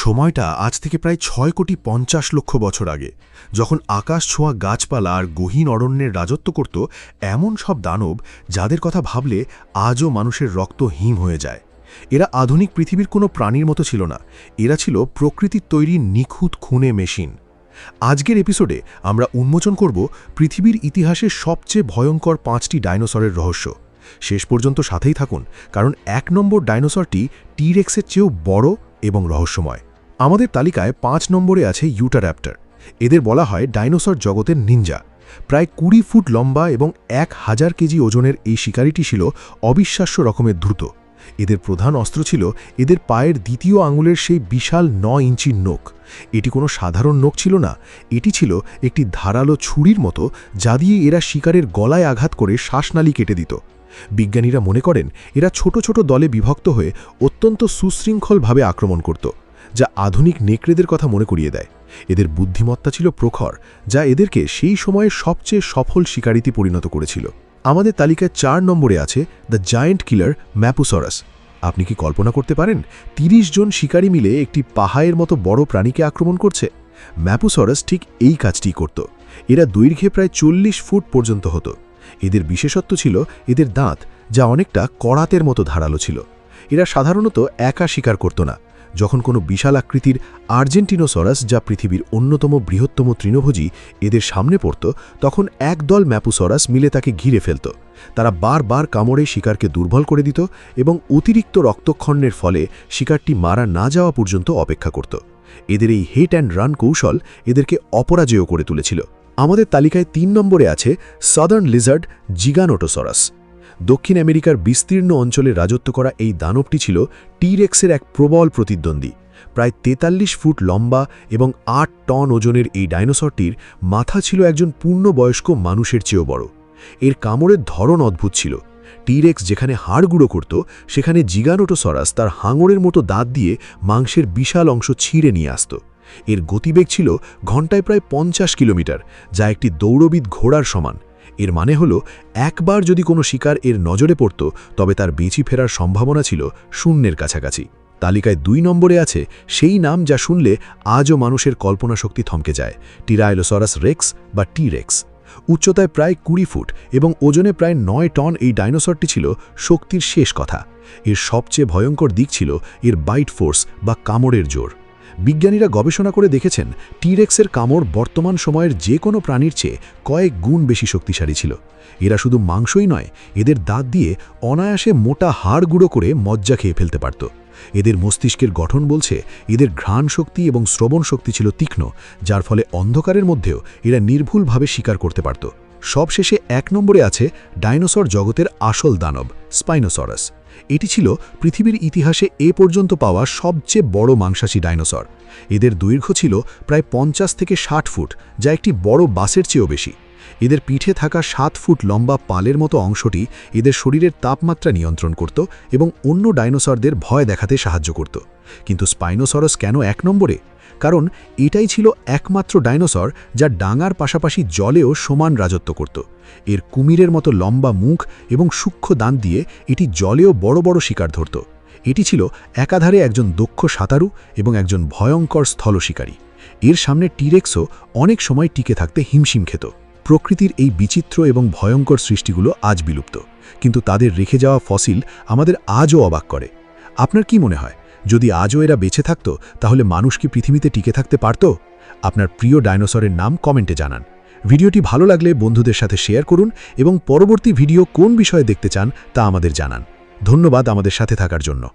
সময়টা আজ থেকে প্রায় ৬,৫০,০০,০০০ বছর আগে, যখন আকাশ ছোঁয়া গাছপালা আর গহীন অরণ্যের রাজত্ব করত এমন সব দানব যাদের কথা ভাবলে আজও মানুষের রক্ত হিম হয়ে যায়। এরা আধুনিক পৃথিবীর কোনো প্রাণীর মতো ছিল না, এরা ছিল প্রকৃতির তৈরি নিখুঁত খুনে মেশিন। আজকের এপিসোডে আমরা উন্মোচন করব পৃথিবীর ইতিহাসের সবচেয়ে ভয়ঙ্কর ৫টি ডাইনোসরের রহস্য। শেষ পর্যন্ত সাথেই থাকুন, কারণ ১ নম্বর ডাইনোসরটি টি-রেক্সের চেয়েও বড় এবং রহস্যময়। আমাদের তালিকায় ৫ নম্বরে আছে ইউটার‍্যাপ্টর। এদের বলা হয় ডাইনোসর জগতের নিনজা। প্রায় ২০ ফুট লম্বা এবং ১,০০০ কেজি ওজনের এই শিকারিটি ছিল অবিশ্বাস্য রকমের দ্রুত। এদের প্রধান অস্ত্র ছিল এদের পায়ের দ্বিতীয় আঙুলের সেই বিশাল ৯ ইঞ্চির নোক। এটি কোনো সাধারণ নোক ছিল না, এটি ছিল একটি ধারালো ছুরির মতো, যা দিয়ে এরা শিকারের গলায় আঘাত করে শ্বাসনালী কেটে দিত। বিজ্ঞানীরা মনে করেন এরা ছোট ছোট দলে বিভক্ত হয়ে অত্যন্ত সুশৃঙ্খলভাবে আক্রমণ করত, যা আধুনিক নেকড়েদের কথা মনে করিয়ে দেয়। এদের বুদ্ধিমত্তা ছিল প্রখর, যা এদেরকে সেই সময়ের সবচেয়ে সফল শিকারিতে পরিণত করেছিল। আমাদের তালিকায় ৪ নম্বরে আছে দ্য জায়েন্ট কিলার ম্যাপুসরাস। আপনি কি কল্পনা করতে পারেন ৩০ জন শিকারী মিলে একটি পাহাড়ের মতো বড় প্রাণীকে আক্রমণ করছে? ম্যাপুসরাস ঠিক এই কাজটিই করত। এরা দৈর্ঘ্যে প্রায় ৪০ ফুট পর্যন্ত হতো। এদের বিশেষত্ব ছিল এদের দাঁত, যা অনেকটা করাতের মতো ধারালো ছিল। এরা সাধারণত একা শিকার করত না। যখন কোনো বিশাল আকৃতির আর্জেন্টিনোসরাস, যা পৃথিবীর অন্যতম বৃহত্তম তৃণভোজী, এদের সামনে পড়ত, তখন একদল ম্যাপুসরাস মিলে তাকে ঘিরে ফেলত। তারা বারবার কামড়ে শিকারকে দুর্বল করে দিত এবং অতিরিক্ত রক্তক্ষরণের ফলে শিকারটি মারা না যাওয়া পর্যন্ত অপেক্ষা করত। এদের এই হিট অ্যান্ড রান কৌশল এদেরকে অপরাজেয় করে তুলেছিল। আমাদের তালিকায় ৩ নম্বরে আছে সাদার্ন লিজার্ড জিগানোটোসরাস। দক্ষিণ আমেরিকার বিস্তীর্ণ অঞ্চলে রাজত্ব করা এই দানবটি ছিল টি-রেক্সের এক প্রবল প্রতিদ্বন্দ্বী। প্রায় ৪৩ ফুট লম্বা এবং ৮ টন ওজনের এই ডাইনোসরটির মাথা ছিল একজন পূর্ণবয়স্ক মানুষের চেয়েও বড়। এর কামড়ের ধরন অদ্ভুত ছিল। টি-রেক্স যেখানে হাড় গুঁড়ো করত, সেখানে জিগানোটোসরাস তার হাঙরের মতো দাঁত দিয়ে মাংসের বিশাল অংশ ছিঁড়ে নিয়ে আসত। এর গতিবেগ ছিল ঘণ্টায় প্রায় ৫০ কিলোমিটার, যা একটি দৌড়বিদ ঘোড়ার সমান। এর মানে হলো একবার যদি কোনো শিকার এর নজরে পড়ত, তবে তার বেঁচে ফেরার সম্ভাবনা ছিল শূন্যের কাছাকাছি। তালিকায় ২ নম্বরে আছে সেই নাম যা শুনলে আজও মানুষের কল্পনা শক্তি থমকে যায়, টিরাইলোসরাস রেক্স বা টি-রেক্স। উচ্চতায় প্রায় ২০ ফুট এবং ওজনে প্রায় ৯ টন এই ডাইনোসরটি ছিল শক্তির শেষ কথা। এর সবচেয়ে ভয়ঙ্কর দিক ছিল এর বাইট ফোর্স বা কামড়ের জোর। বিজ্ঞানীরা গবেষণা করে দেখেছেন টি-রেক্সের কামড় বর্তমান সময়ের যে কোনো প্রাণীর চেয়ে কয়েক গুণ বেশি শক্তিশালী ছিল। এরা শুধু মাংসই নয়, এদের দাঁত দিয়ে অনায়াসে মোটা হাড় গুঁড়ো করে মজ্জা খেয়ে ফেলতে পারত। এদের মস্তিষ্কের গঠন বলছে এদের ঘ্রাণ শক্তি এবং শ্রবণ শক্তি ছিল তীক্ষ্ণ, যার ফলে অন্ধকারের মধ্যেও এরা নির্ভুলভাবে শিকার করতে পারত। সবশেষে ১ নম্বরে আছে ডাইনোসর জগতের আসল দানব স্পাইনোসরাস। এটি ছিল পৃথিবীর ইতিহাসে এ পর্যন্ত পাওয়া সবচেয়ে বড় মাংসাশী ডাইনোসর। এদের দৈর্ঘ্য ছিল প্রায় ৫০ থেকে ৬০ ফুট, যা একটি বড় বাসের চেয়েও বেশি। এদের পিঠে থাকা ৭ ফুট লম্বা পালের মতো অংশটি এদের শরীরের তাপমাত্রা নিয়ন্ত্রণ করত এবং অন্য ডাইনোসরদের ভয় দেখাতে সাহায্য করত। কিন্তু স্পাইনোসরাস কেন ১ নম্বরে? কারণ এটাই ছিল একমাত্র ডাইনোসর যা ডাঙার পাশাপাশি জলেও সমান রাজত্ব করত। এর কুমিরের মতো লম্বা মুখ এবং সূক্ষ্ম দাঁত দিয়ে এটি জলেও বড় বড় শিকার ধরত। এটি ছিল একাধারে একজন দক্ষ সাঁতারু এবং একজন ভয়ঙ্কর স্থল শিকারী। এর সামনে টি-রেক্সও অনেক সময় টিকে থাকতে হিমশিম খেত। প্রকৃতির এই বিচিত্র এবং ভয়ঙ্কর সৃষ্টিগুলো আজ বিলুপ্ত, কিন্তু তাদের রেখে যাওয়া ফসিল আমাদের আজও অবাক করে। আপনার কি মনে হয়, যদি আজও এরা বেঁচে থাকত, তাহলে মানুষ কি পৃথিবীতে টিকে থাকতে পারত? আপনার প্রিয় ডাইনোসরের নাম কমেন্টে জানান। ভিডিওটি ভালো লাগলে বন্ধুদের সাথে শেয়ার করুন এবং পরবর্তী ভিডিও কোন বিষয়ে দেখতে চান তা আমাদের জানান। ধন্যবাদ আমাদের সাথে থাকার জন্য।